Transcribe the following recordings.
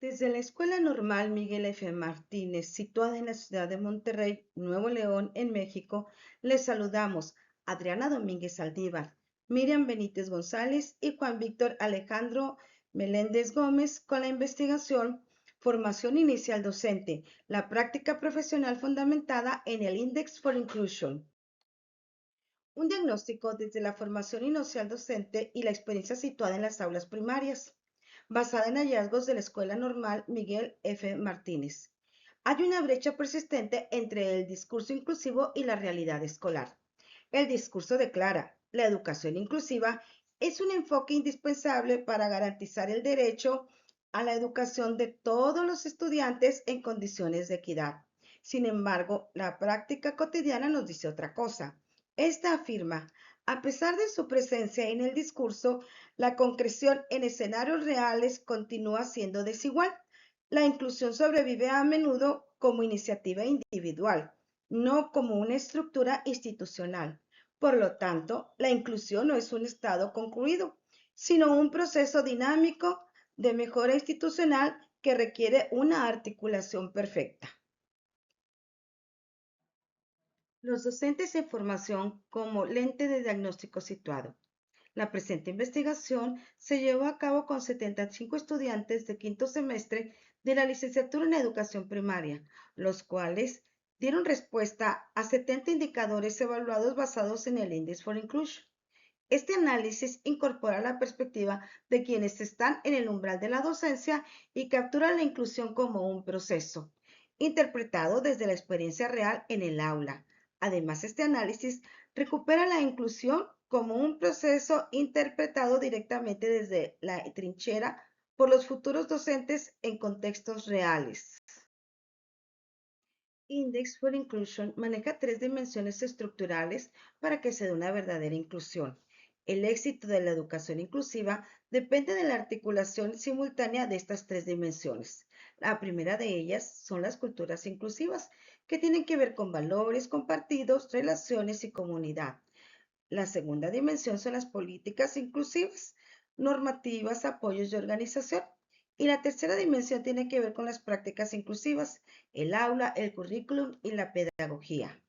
Desde la Escuela Normal Miguel F. Martínez, situada en la ciudad de Monterrey, Nuevo León, en México, les saludamos Adriana Domínguez Aldívar, Miriam Benítez González y Juan Víctor Alejandro Meléndez Gómez con la investigación Formación Inicial Docente, la práctica profesional fundamentada en el Index for Inclusion. Un diagnóstico desde la formación inicial docente y la experiencia situada en las aulas primarias, basada en hallazgos de la Escuela Normal Miguel F. Martínez. Hay una brecha persistente entre el discurso inclusivo y la realidad escolar. El discurso declara, la educación inclusiva es un enfoque indispensable para garantizar el derecho a la educación de todos los estudiantes en condiciones de equidad. Sin embargo, la práctica cotidiana nos dice otra cosa. Esta afirma, a pesar de su presencia en el discurso, la concreción en escenarios reales continúa siendo desigual. La inclusión sobrevive a menudo como iniciativa individual, no como una estructura institucional. Por lo tanto, la inclusión no es un estado concluido, sino un proceso dinámico de mejora institucional que requiere una articulación perfecta. Los docentes en formación como lente de diagnóstico situado. La presente investigación se llevó a cabo con 75 estudiantes de quinto semestre de la licenciatura en educación primaria, los cuales dieron respuesta a 70 indicadores evaluados basados en el Index for Inclusion. Este análisis incorpora la perspectiva de quienes están en el umbral de la docencia y captura la inclusión como un proceso, interpretado desde la experiencia real en el aula. Además, este análisis recupera la inclusión como un proceso interpretado directamente desde la trinchera por los futuros docentes en contextos reales. Index for Inclusion maneja tres dimensiones estructurales para que se dé una verdadera inclusión. El éxito de la educación inclusiva depende de la articulación simultánea de estas tres dimensiones. La primera de ellas son las culturas inclusivas, que tienen que ver con valores compartidos, relaciones y comunidad. La segunda dimensión son las políticas inclusivas, normativas, apoyos y organización. Y la tercera dimensión tiene que ver con las prácticas inclusivas, el aula, el currículum y la pedagogía.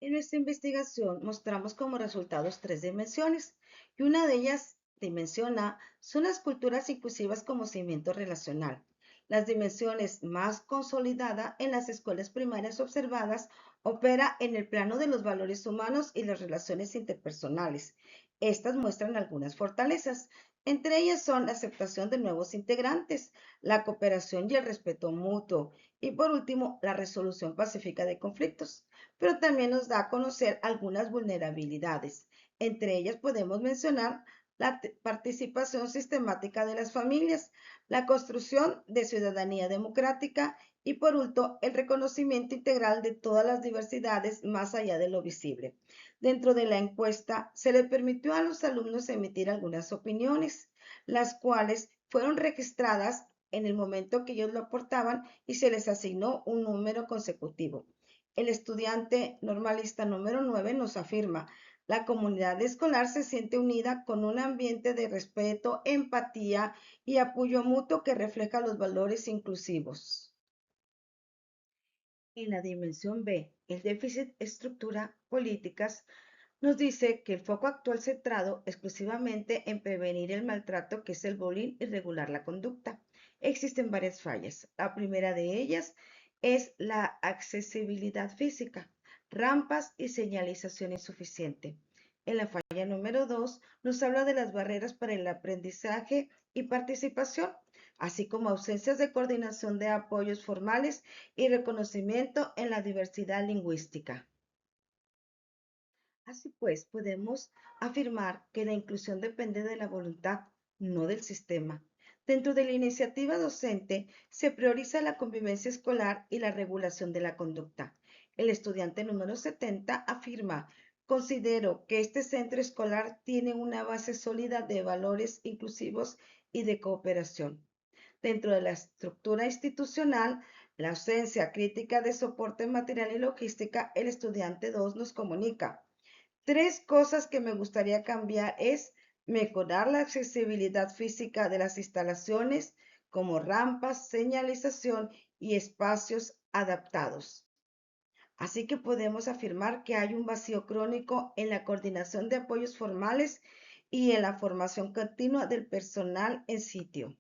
En nuestra investigación mostramos como resultados tres dimensiones y una de ellas, dimensión A, son las culturas inclusivas como cimiento relacional. Las dimensiones más consolidada en las escuelas primarias observadas opera en el plano de los valores humanos y las relaciones interpersonales. Estas muestran algunas fortalezas. Entre ellas son la aceptación de nuevos integrantes, la cooperación y el respeto mutuo, y por último, la resolución pacífica de conflictos, pero también nos da a conocer algunas vulnerabilidades. Entre ellas podemos mencionar la participación sistemática de las familias, la construcción de ciudadanía democrática y por último el reconocimiento integral de todas las diversidades más allá de lo visible. Dentro de la encuesta se le permitió a los alumnos emitir algunas opiniones, las cuales fueron registradas en el momento que ellos lo aportaban y se les asignó un número consecutivo. El estudiante normalista número 9 nos afirma, la comunidad escolar se siente unida con un ambiente de respeto, empatía y apoyo mutuo que refleja los valores inclusivos. En la dimensión B, el déficit estructura políticas nos dice que el foco actual centrado exclusivamente en prevenir el maltrato, que es el bullying, y regular la conducta. Existen varias fallas. La primera de ellas es la accesibilidad física, rampas y señalización insuficiente. En la falla número 2 nos habla de las barreras para el aprendizaje y participación, así como ausencias de coordinación de apoyos formales y reconocimiento en la diversidad lingüística. Así pues, podemos afirmar que la inclusión depende de la voluntad, no del sistema. Dentro de la iniciativa docente se prioriza la convivencia escolar y la regulación de la conducta. El estudiante número 70 afirma, considero que este centro escolar tiene una base sólida de valores inclusivos y de cooperación. Dentro de la estructura institucional, la ausencia crítica de soporte material y logística, el estudiante 2 nos comunica. Tres cosas que me gustaría cambiar es mejorar la accesibilidad física de las instalaciones como rampas, señalización y espacios adaptados. Así que podemos afirmar que hay un vacío crónico en la coordinación de apoyos formales y en la formación continua del personal en sitio.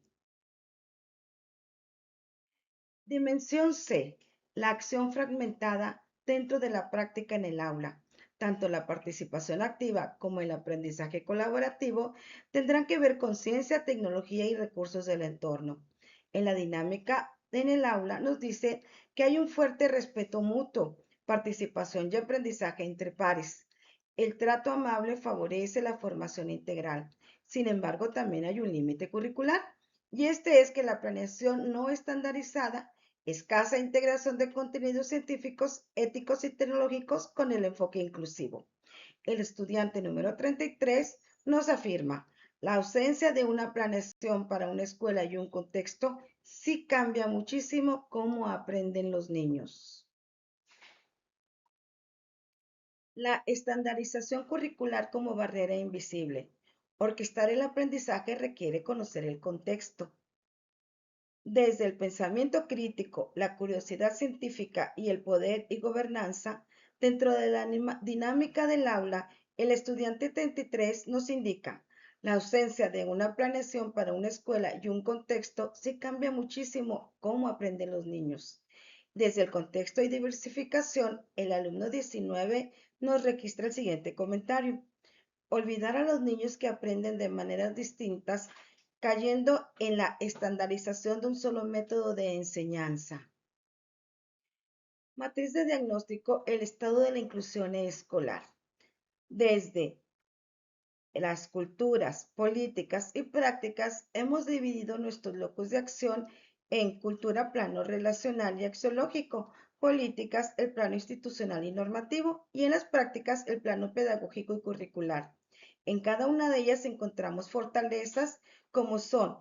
Dimensión C. La acción fragmentada dentro de la práctica en el aula. Tanto la participación activa como el aprendizaje colaborativo tendrán que ver con ciencia, tecnología y recursos del entorno. En la dinámica en el aula nos dice que hay un fuerte respeto mutuo, participación y aprendizaje entre pares. El trato amable favorece la formación integral. Sin embargo, también hay un límite curricular, y este es que la planeación no estandarizada, escasa integración de contenidos científicos, éticos y tecnológicos con el enfoque inclusivo. El estudiante número 33 nos afirma, la ausencia de una planeación para una escuela y un contexto sí cambia muchísimo cómo aprenden los niños. La estandarización curricular como barrera invisible. Orquestar el aprendizaje requiere conocer el contexto. Desde el pensamiento crítico, la curiosidad científica y el poder y gobernanza, dentro de la dinámica del aula, el estudiante 33 nos indica, la ausencia de una planeación para una escuela y un contexto sí cambia muchísimo cómo aprenden los niños. Desde el contexto y diversificación, el alumno 19 nos registra el siguiente comentario. Olvidar a los niños que aprenden de maneras distintas, cayendo en la estandarización de un solo método de enseñanza. Matriz de diagnóstico, el estado de la inclusión escolar. Desde las culturas, políticas y prácticas, hemos dividido nuestros locus de acción en cultura, plano relacional y axiológico, políticas, el plano institucional y normativo, y en las prácticas, el plano pedagógico y curricular. En cada una de ellas encontramos fortalezas como son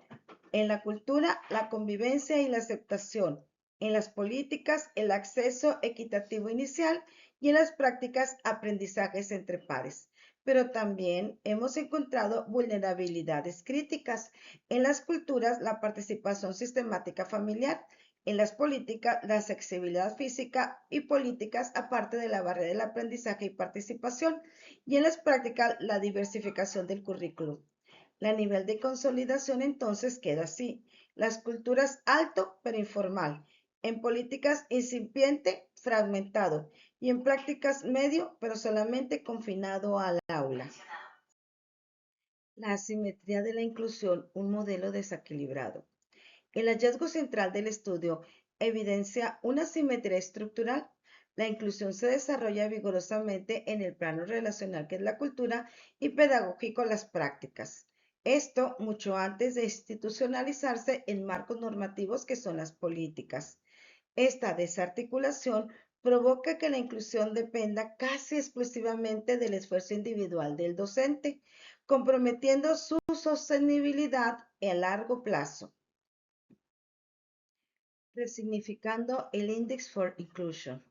en la cultura, la convivencia y la aceptación; en las políticas, el acceso equitativo inicial; y en las prácticas, aprendizajes entre pares. Pero también hemos encontrado vulnerabilidades críticas. En las culturas, la participación sistemática familiar; en las políticas, la accesibilidad física y políticas, aparte de la barrera del aprendizaje y participación; y en las prácticas, la diversificación del currículum. La nivel de consolidación entonces queda así. Las culturas alto pero informal. En políticas incipiente, fragmentado. Y en prácticas medio pero solamente confinado al aula. La asimetría de la inclusión, un modelo desequilibrado. El hallazgo central del estudio evidencia una asimetría estructural. La inclusión se desarrolla vigorosamente en el plano relacional, que es la cultura, y pedagógico, las prácticas. Esto mucho antes de institucionalizarse en marcos normativos, que son las políticas. Esta desarticulación provoca que la inclusión dependa casi exclusivamente del esfuerzo individual del docente, comprometiendo su sostenibilidad a largo plazo. Resignificando el Index for Inclusion.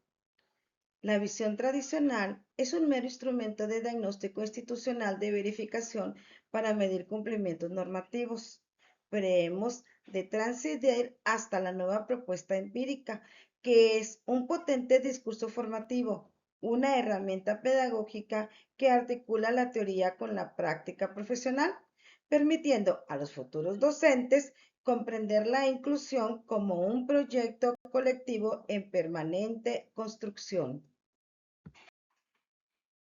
La visión tradicional es un mero instrumento de diagnóstico institucional de verificación para medir cumplimientos normativos, pero hemos de transitar hasta la nueva propuesta empírica, que es un potente discurso formativo, una herramienta pedagógica que articula la teoría con la práctica profesional, permitiendo a los futuros docentes comprender la inclusión como un proyecto colectivo en permanente construcción.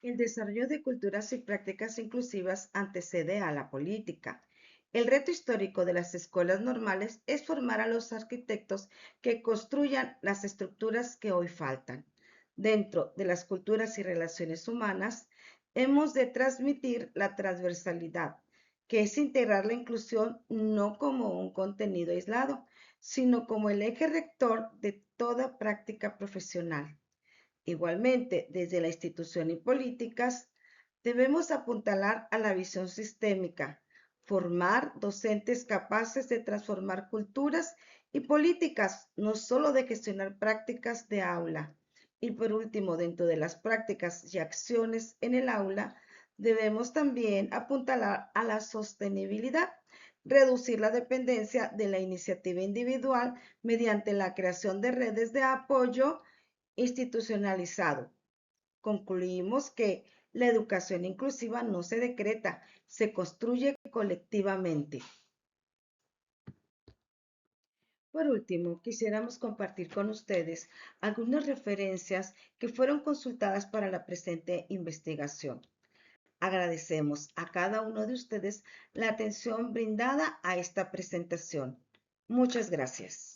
El desarrollo de culturas y prácticas inclusivas antecede a la política. El reto histórico de las escuelas normales es formar a los arquitectos que construyan las estructuras que hoy faltan. Dentro de las culturas y relaciones humanas, hemos de transmitir la transversalidad, que es integrar la inclusión no como un contenido aislado, sino como el eje rector de toda práctica profesional. Igualmente, desde la institución y políticas, debemos apuntalar a la visión sistémica, formar docentes capaces de transformar culturas y políticas, no solo de gestionar prácticas de aula. Y por último, dentro de las prácticas y acciones en el aula, Debemos también apuntalar a la sostenibilidad, reducir la dependencia de la iniciativa individual mediante la creación de redes de apoyo institucionalizado. Concluimos que la educación inclusiva no se decreta, se construye colectivamente. Por último, quisiéramos compartir con ustedes algunas referencias que fueron consultadas para la presente investigación. Agradecemos a cada uno de ustedes la atención brindada a esta presentación. Muchas gracias.